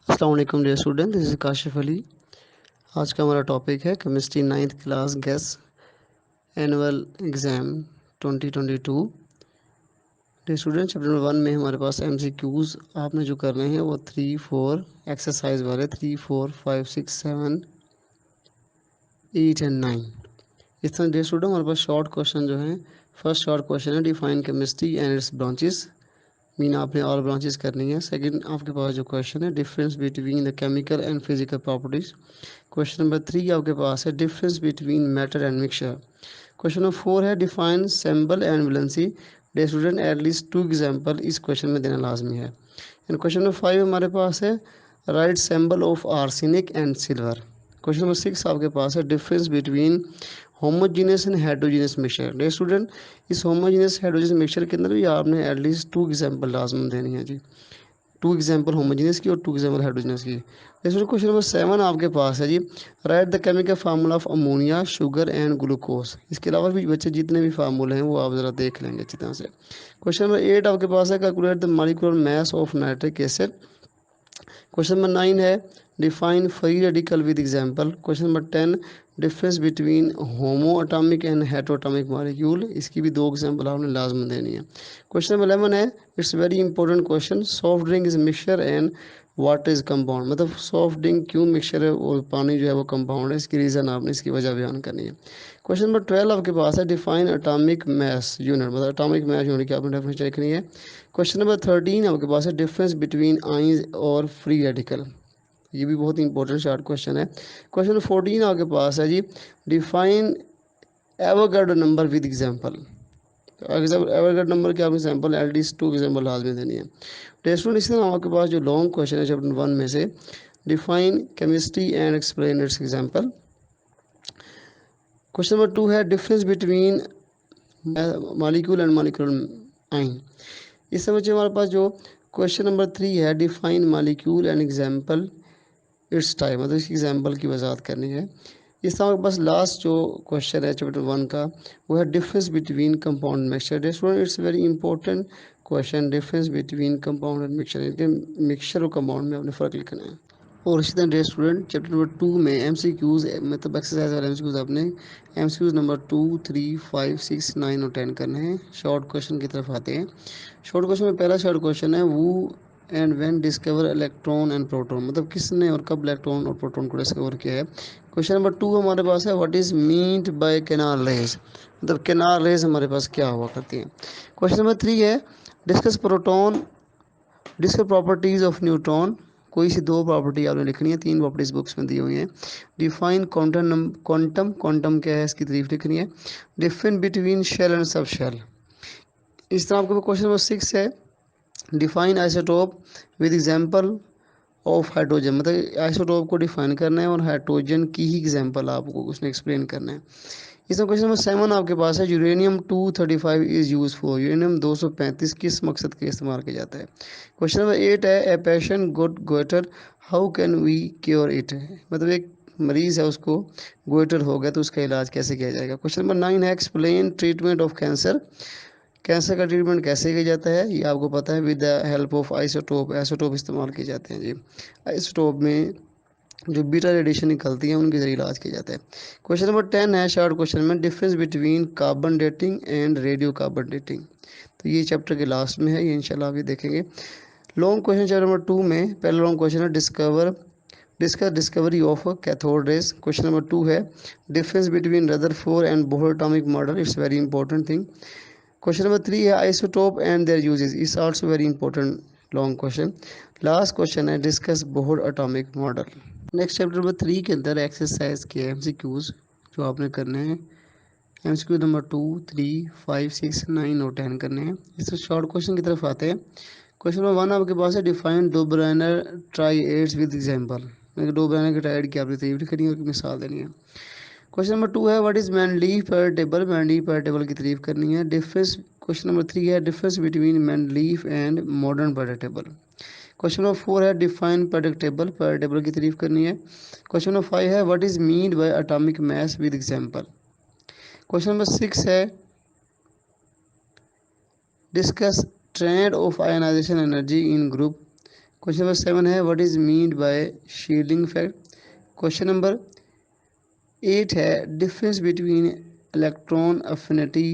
अस्सलाम वालेकुम dear student, this is Kashif Ali. आज का हमारा टॉपिक है chemistry 9th class guess annual exam 2022। Dear student, chapter number 1 में हमारे पास एमसीक्यूज़ आपने जो करने हैं वो 3, 4 एक्सरसाइज वाले 3, 4, 5, 6, 7, 8 एंड 9। इस तरह डियर स्टूडेंट हमारे पास शॉर्ट क्वेश्चन जो हैं, फर्स्ट शॉर्ट क्वेश्चन है define chemistry and it's branches. Mean आपने ऑल ब्रांचेस करनी है। सेकंड आपके पास जो क्वेश्चन है difference between the chemical and physical properties. Question number 3 आपके पास है difference between matter and mixture. Question number 4 है define sample and valency. Day student at least 2 example इस क्वेश्चन में देना लाजमी है। एंड क्वेश्चन नंबर 5 हमारे पास है right sample of arsenic and silver. Question number 6 आपके पास है difference between homogeneous and heterogeneous mixture. Day student इस होमोजीनियस हेट्रोजीनियस मिक्सचर के अंदर भी आपने एटलीस्ट 2 एग्जाम्पल लाजमी देनी है जी। 2 एग्जाम्पल होमोजीनियस की और 2 एग्जाम्पल हाइड्रोजनस की। जैसे क्वेश्चन नंबर 7 आपके पास है जी write the chemical formula of ammonia sugar and glucose. इसके अलावा भी बच्चे जितने भी फार्मूले हैं वो आप ज़रा देख लेंगे अच्छी तरह से। क्वेश्चन नंबर 8 आपके पास है calculate the molecular mass of nitric acid. Question number 9 है define free radical with example. Question number 10 difference between homo atomic and heteroatomic molecule. इसकी भी 2 एग्जांपल आपने लाजमी देनी है। क्वेश्चन नंबर 11 है it's very important question soft drink is mixture and water is compound. मतलब soft drink क्यों mixture है और पानी जो है वो कंपाउंड है, इसकी रीज़न आपने इसकी वजह बयान करनी है। क्वेश्चन नंबर 12 आपके पास है डिफाइन एटॉमिक मास यूनिट। मतलब एटॉमिक मास यूनिट की आपने डेफिनेशन लिखनी है। क्वेश्चन नंबर 13 आपके पास है डिफरेंस बिटवीन आइंस और फ्री रेडिकल। ये भी बहुत इंपॉर्टेंट शॉर्ट क्वेश्चन है। क्वेश्चन नंबर 14 आपके पास है जी define Avogadro number with example. Avogadro number के आपने सैंपल एटलीस्ट 2 एग्जांपल लाजमी देनी है। टेस्ट इसी तरह आपके पास जो लॉन्ग क्वेश्चन है चैप्टर 1 में से define chemistry and explain it's example. Question number 2 है difference between molecule and molecular आइन। इस समय हमारे पास जो क्वेश्चन नंबर 3 है define molecule and example it's type. मतलब इसकी एग्जांपल की वजाहत करनी है। इस तरह के पास लास्ट जो क्वेश्चन है चैप्टर 1 का वो है difference between compound mixture. Student it's very important question difference between compound and mixture. इनके मिक्सचर और कंपाउंड में आपने फ़र्क लिखना है। और इसी तरह डे स्टूडेंट चैप्टर नंबर 2 में एमसीक्यूज़ मतलब एक्सरसाइज वाले एमसीक्यूज़ आपने एमसीक्यूज़ नंबर 2, 3, 5, 6, 9 और 10 करने हैं। शॉर्ट क्वेश्चन की तरफ आते हैं। शॉर्ट क्वेश्चन में पहला शॉर्ट क्वेश्चन है वो and when discover electron and proton. मतलब किसने और कब इलेक्ट्रॉन और प्रोटॉन को डिस्कवर किया है। क्वेश्चन नंबर 2 हमारे पास है what is meant by canal rays. मतलब कैनार रेज हमारे पास क्या हुआ करती हैं। क्वेश्चन नंबर 3 है discuss proton discuss properties of neutron. कोई सी 2 प्रॉपर्टी आपने लिखनी है, 3 प्रॉपर्टीज बुक्स में दी हुई हैं। डिफाइन क्वांटम क्वांटम क्वांटम क्या है इसकी तारीफ लिखनी है। Difference between shell and sub shell. इस तरह आपके क्वेश्चन नंबर 6 है define isotope with example of hydrogen. मतलब आइसोटोप को डिफाइन करना है और हाइड्रोजन की ही एग्जांपल आपको उसमें एक्सप्लेन करना है। इसमें क्वेश्चन नंबर 7 आपके पास है uranium 235 is use for. Uranium 235 किस मकसद के इस्तेमाल किया जाता है। क्वेश्चन नंबर 8 है a patient got goiter how can we cure it. मतलब एक मरीज है उसको गोइटर हो गया तो उसका इलाज कैसे किया जाएगा। क्वेश्चन नंबर 9 है explain treatment of cancer. Cancer का ट्रीटमेंट कैसे किया जाता है ये आपको पता है with the help of isotope. Isotope इस्तेमाल किए जाते हैं जी। आइसोटोप में जो बीटा रेडिएशन निकलती है उनके जरिए इलाज किया जाता है। क्वेश्चन नंबर 10 है शॉर्ट क्वेश्चन में difference between carbon dating and radio carbon dating. तो ये चैप्टर के लास्ट में है, ये इंशाल्लाह आप ये देखेंगे। लॉन्ग क्वेश्चन चैप्टर नंबर 2 में पहला लॉन्ग क्वेश्चन है discuss discovery of cathode rays. Question number 2 है difference between Rutherford and Bohr atomic model. It's very important thing. Question number 3 है isotope and their uses. Is also very important long question. Last question है discuss Bohr atomic model. Next chapter number 3 के अंदर exercise के MCQs जो आपने करने हैं। MCQ number 2, 3, 5, 6, 9 और 10 करने हैं। इससे शॉर्ट क्वेश्चन की तरफ आते हैं। क्वेश्चन नंबर 1 आपके पास है define Dobereiner triads with example. Dobereiner के ट्राइएड की आपने तारीफ करनी है और मिसाल देनी है। क्वेश्चन नंबर 2 है व्हाट इज मैंडलीफ पर टेबल। मैंडलीफ पर टेबल की तारीफ करनी है। डिफरेंस क्वेश्चन नंबर 3 है difference between Mendeleev and modern पर टेबल। क्वेश्चन नंबर 4 है डिफाइन प्रेडिक्टेबल। प्रेडिक्टेबल की तारीफ करनी है। क्वेश्चन नंबर 5 है what is mean by atomic mass with example. Question number 6 है discuss trend of ionization energy in group. Question number 7 है what is mean by shielding effect. Question number 8 है difference between electron affinity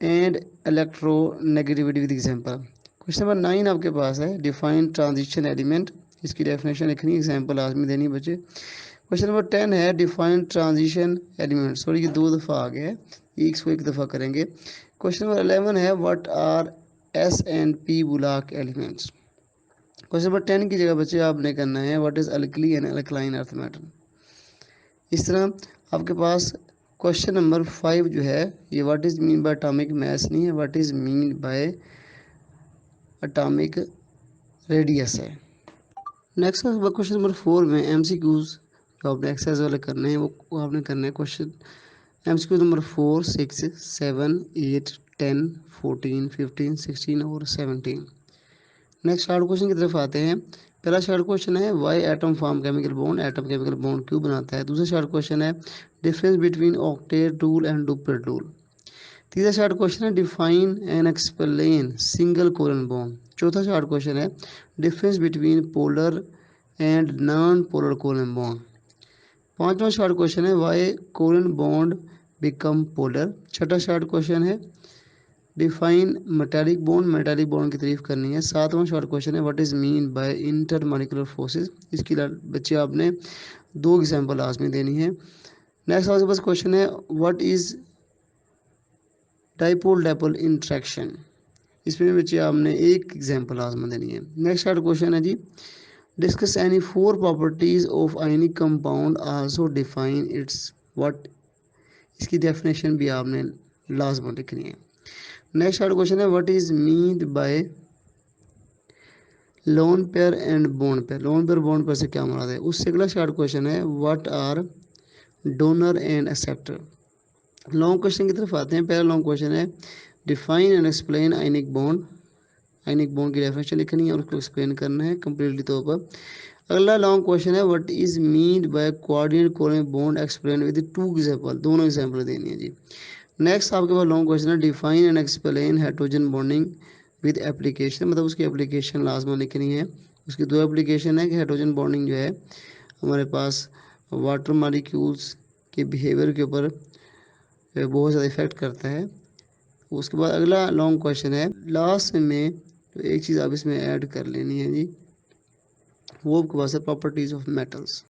and electronegativity with example. Question number 9 आपके पास है define transition element, इसकी definition लिखनी, example लाजमी देनी बच्चे। क्वेश्चन नंबर 10 है डिफाइन ट्रांजिशन एलिमेंट, सॉरी ये 2 दफ़ा आ गया है, इसको एक दफ़ा करेंगे। क्वेश्चन नंबर 11 है what are s and p block elements. Question number 10 की जगह बच्चे आपने करना है what is alkali and alkaline earth matter. इस तरह आपके पास क्वेश्चन नंबर 5 जो है ये what is mean by atomic मास नहीं है, what is mean by atomic radius है। नेक्स्ट क्वेश्चन नंबर 4 में एमसीक्यूज जो आपने एक्सरसाइज वाले करने हैं वो आपने करने हैं। क्वेश्चन एमसीक्यू नंबर 4, 6, 7, 8, 10, 14, 15, 16 और 17। नेक्स्ट शार्ट क्वेश्चन की तरफ आते हैं। पहला शार्ट क्वेश्चन है why atom form chemical bond, atom chemical bond क्यों बनाता है। दूसरा शार्ट क्वेश्चन है difference between octet rule and duplet rule. तीसरा शार्ट क्वेश्चन है define and explain single covalent bond. चौथा शार्ट क्वेश्चन है difference between polar and non polar covalent bond. पांचवा शार्ट क्वेश्चन है why covalent bond become polar. छठा short question है define metallic bond, metallic bond की तारीफ करनी है। सातवां शॉर्ट क्वेश्चन है what is mean bye inter molecular forces, इसकी बच्चे आपने 2 एग्जांपल लाजमी देनी है। नेक्स्ट आपके पास क्वेश्चन है what is dipole dipole interaction, इसमें बच्चे आपने 1 एग्जांपल लाजमी देनी है। नेक्स्ट शॉर्ट क्वेश्चन है जी discuss any 4 properties of ionic compound also define its what, इसकी डेफिनेशन भी आपने लाजमी लिखनी है। नेक्स्ट शॉर्ट क्वेश्चन है what is mean by lone pair and bond pair, lone pair bond pair से क्या मुराद है। उससे अगला शॉर्ट क्वेश्चन है what are donor and acceptor. Long question की तरफ आते हैं। पहला लॉन्ग क्वेश्चन है define and explain ionic bond, ionic bond की डेफिनेशन लिखनी है और उसको एक्सप्लेन करना है कंप्लीटली तौर पर। अगला लॉन्ग क्वेश्चन है what is mean by coordinate covalent bond explain with 2 example, दोनों एग्जांपल देनी है जी। नेक्स्ट आपके पास लॉन्ग क्वेश्चन है define and explain hydrogen bonding with application, मतलब उसकी एप्लीकेशन लाजमा लिखनी है। उसकी 2 एप्लीकेशन है कि हाइड्रोजन बॉन्डिंग जो है हमारे पास वाटर मॉलिक्यूल्स के बिहेवियर के ऊपर बहुत ज़्यादा इफेक्ट करता है। उसके बाद अगला लॉन्ग क्वेश्चन है लास्ट में तो एक चीज़ आप इसमें ऐड कर लेनी है जी, वो आपके पास है प्रॉपर्टीज़ ऑफ मेटल्स।